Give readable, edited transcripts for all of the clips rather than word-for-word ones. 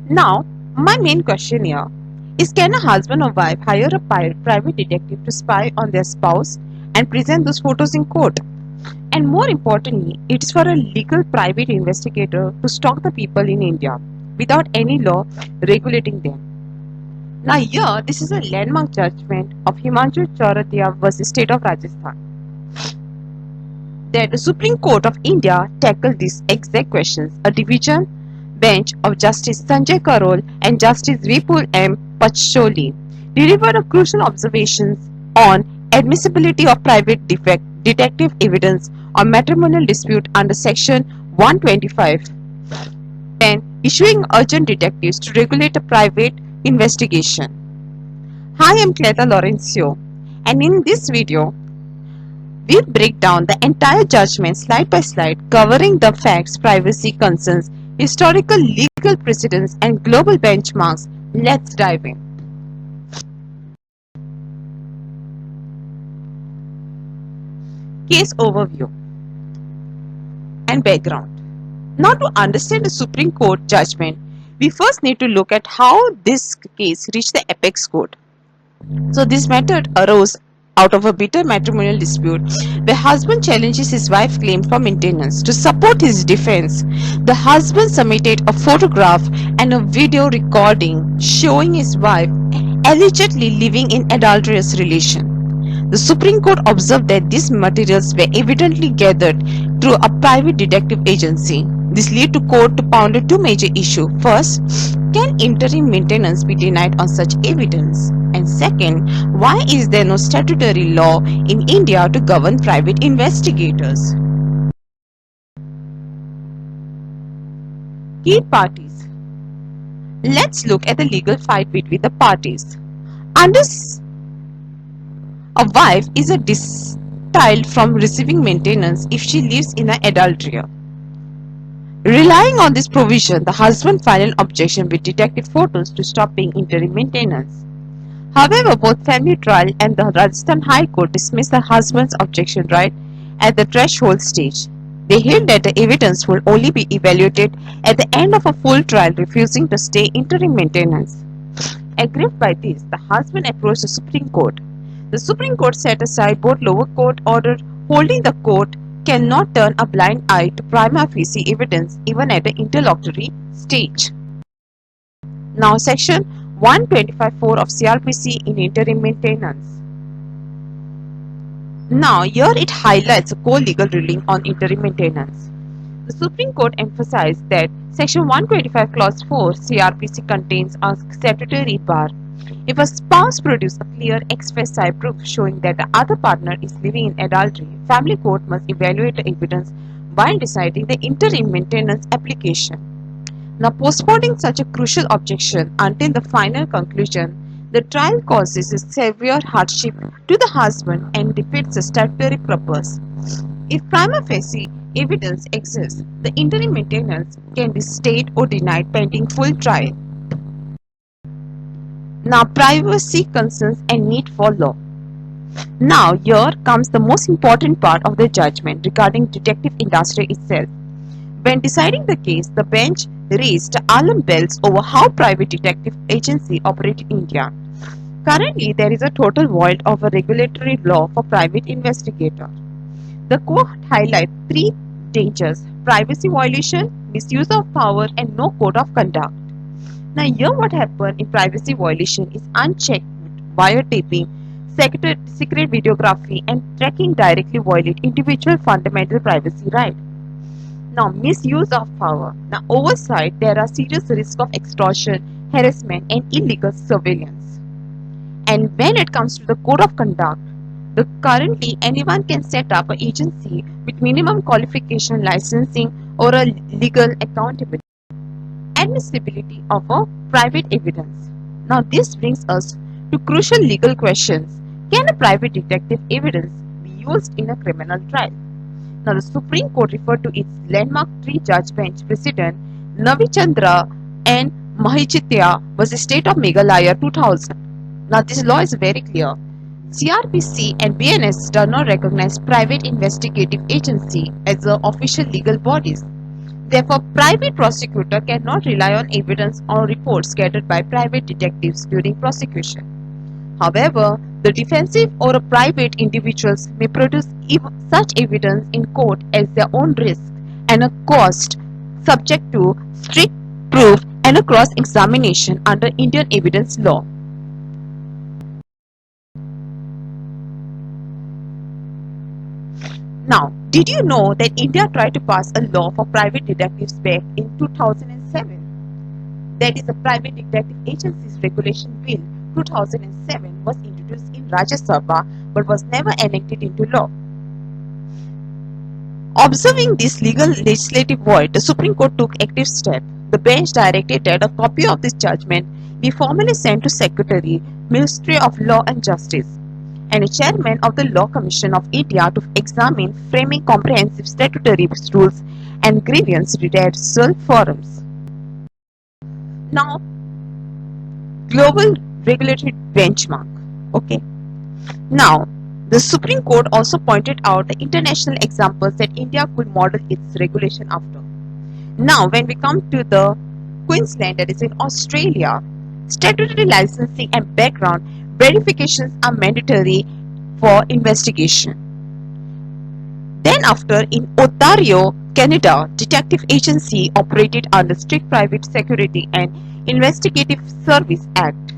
Now, my main question here is, can a husband or wife hire a private detective to spy on their spouse and present those photos in court? And more importantly, it's for a legal private investigator to stalk the people in India without any law regulating them. Now here, this is a landmark judgment of Himanshu Chordia versus State of Rajasthan, that the Supreme Court of India tackled these exact questions. A division bench of Justice Sanjay Karol and Justice Vipul M. Pacholi delivered a crucial observations on admissibility of private detective evidence on matrimonial dispute under Section 125 and issuing urgent directives to regulate a private investigation. Hi, I'm Cleta Laurencio, and in this video, we break down the entire judgment slide by slide, covering the facts, privacy concerns, historical legal precedents, and global benchmarks. Let's dive in. Case overview and background. Now, to understand the Supreme Court judgment, we first need to look at how this case reached the apex court. So, this matter arose out of a bitter matrimonial dispute where husband challenges his wife's claim for maintenance. To support his defense, the husband submitted a photograph and a video recording showing his wife allegedly living in adulterous relation. The Supreme Court observed that these materials were evidently gathered through a private detective agency. This led to court to ponder two major issues. First, can interim maintenance be denied on such evidence? And second, why is there no statutory law in India to govern private investigators? Key parties. Let's look at the legal fight between the parties. Under a wife is a distiled from receiving maintenance if she lives in an adultery. Relying on this provision, the husband filed an objection with detective photos to stop paying interim maintenance. However, both Family Trial and the Rajasthan High Court dismissed the husband's objection right at the threshold stage. They held that the evidence would only be evaluated at the end of a full trial, refusing to stay interim maintenance. Aggrieved by this, the husband approached the Supreme Court. The Supreme Court set aside both lower court order, holding the court cannot turn a blind eye to prima facie evidence even at the interlocutory stage. Now, Section 125(4) of CrPC in interim maintenance. Now, here it highlights a core legal ruling on interim maintenance. The Supreme Court emphasized that Section 125 Clause 4 CrPC contains a statutory bar. If a spouse produces a clear ex facie proof showing that the other partner is living in adultery, family court must evaluate the evidence while deciding the interim maintenance application. Now, postponing such a crucial objection until the final conclusion, the trial causes a severe hardship to the husband and defeats the statutory purpose. If prima facie evidence exists, the interim maintenance can be stayed or denied pending full trial. Now, privacy concerns and need for law. Now, here comes the most important part of the judgment regarding detective industry itself. When deciding the case, the bench raised alarm bells over how private detective agencies operate in India. Currently, there is a total void of a regulatory law for private investigators. The court highlights three dangers: privacy violation, misuse of power, and no code of conduct. Now, here what happened in privacy violation is unchecked wiretapping, secret videography, and tracking directly violate individual fundamental privacy right. Now, misuse of power. Now, oversight, there are serious risks of extortion, harassment, and illegal surveillance. And when it comes to the code of conduct, currently anyone can set up an agency with minimum qualification, licensing, or a legal accountability. Admissibility of a private evidence. Now, this brings us to crucial legal questions. Can a private detective evidence be used in a criminal trial? Now, the Supreme Court referred to its landmark three-judge bench precedent, Navichandra and Mahijitya versus State of Meghalaya 2000. Now, this law is very clear. CrPC and BNS do not recognize private investigative agency as the official legal bodies. Therefore, private prosecutor cannot rely on evidence or reports gathered by private detectives during prosecution. However, the defensive or private individuals may produce such evidence in court at their own risk and a cost, subject to strict proof and a cross-examination under Indian evidence law. Now, did you know that India tried to pass a law for private detectives back in 2007? That is, the Private Detective Agencies Regulation Bill 2007 was introduced in Rajya Sabha but was never enacted into law. Observing this legal legislative void, the Supreme Court took active step. The bench directed that a copy of this judgment be formally sent to Secretary, Ministry of Law and Justice, and a chairman of the Law Commission of India to examine framing comprehensive statutory rules and grievance redressal forums. Now, global regulatory benchmark. Okay. Now, the Supreme Court also pointed out the international examples that India could model its regulation after. Now, when we come to the Queensland, that is in Australia, statutory licensing and background verifications are mandatory for investigation. Then after, in Ontario, Canada, detective agency operated under strict private security and investigative service act.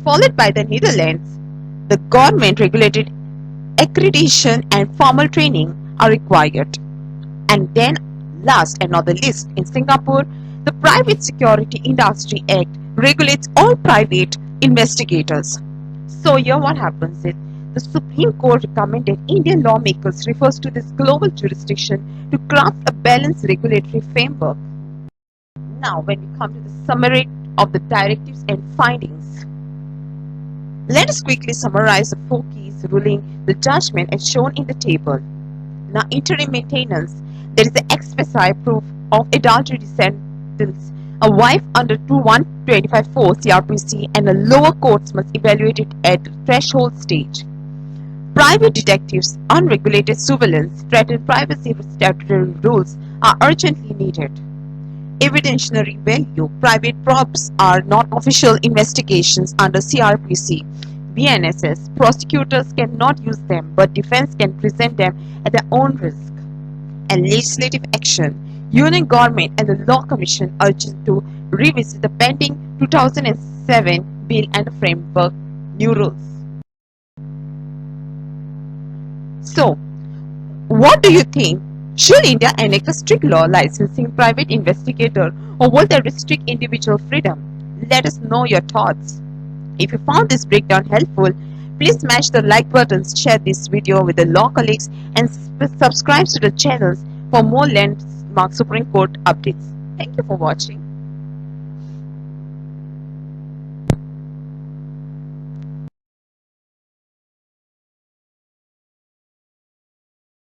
Followed by the Netherlands, the government regulated accreditation and formal training are required. And then last and not the least, in Singapore, the Private Security Industry Act regulates all private investigators. So here what happens is, the Supreme Court recommended Indian lawmakers refers to this global jurisdiction to craft a balanced regulatory framework. Now when we come to the summary of the directives and findings, let us quickly summarize the 4 keys ruling the judgment as shown in the table. Now, interim maintenance, there is the express proof of adultery sentence. A wife under 125(4) CrPC and the lower courts must evaluate it at threshold stage. Private detectives, unregulated surveillance, threatened privacy statutory rules are urgently needed. Evidentiary value, private probes are not official investigations under CrPC. BNSS, prosecutors cannot use them, but defense can present them at their own risk. And legislative action, Union Government and the Law Commission urged to revisit the pending 2007 bill and framework new rules. So, what do you think? Should India enact a strict law licensing private investigator, or will they restrict individual freedom? Let us know your thoughts. If you found this breakdown helpful, please smash the like buttons, share this video with the law colleagues, and subscribe to the channels for more landmark Supreme Court updates. Thank you for watching.